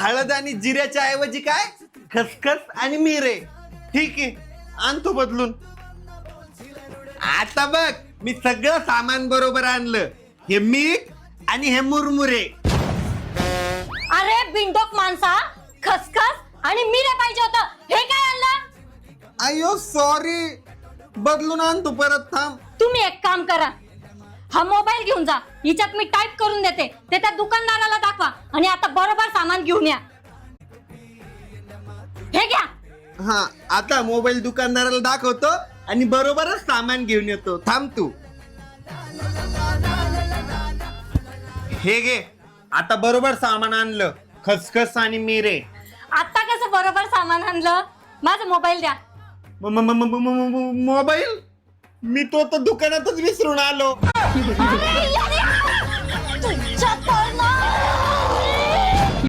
हळद आणि जिऱ्याच्या ऐवजी काय खसखस आणि मिरे. ठीक आहे, आणतो बदलून. आता बघ, मी सगळं सामान बरोबर आणलं. हे मीठ आणि हे मुरमुरे. अरे बिंडोक माणसा, खसखस आणि मिरे पाहिजे होतं, हे काय आणलं? अयो सॉरी, बदलून आणतो परत, थांब. तुम्ही एक काम करा, हा मोबाईल घेऊन जा, हिच्यात मी टाईप करून देते, ते त्या दुकानदाराला दाखवा आणि आता बरोबर सामान घेऊन या. हे घ्या. हा, आता मोबाईल दुकानदाराला दाखवतो आणि बरोबरच सामान घेऊन येतो. थांब तू. हे घे, आता बरोबर सामान आणलं, खसखस आणि मिरे. आता कसं बरोबर सामान आणलं? माझा मोबाईल द्या. मोबाईल मी तो तर दुकानातच विसरून आलो. अरे,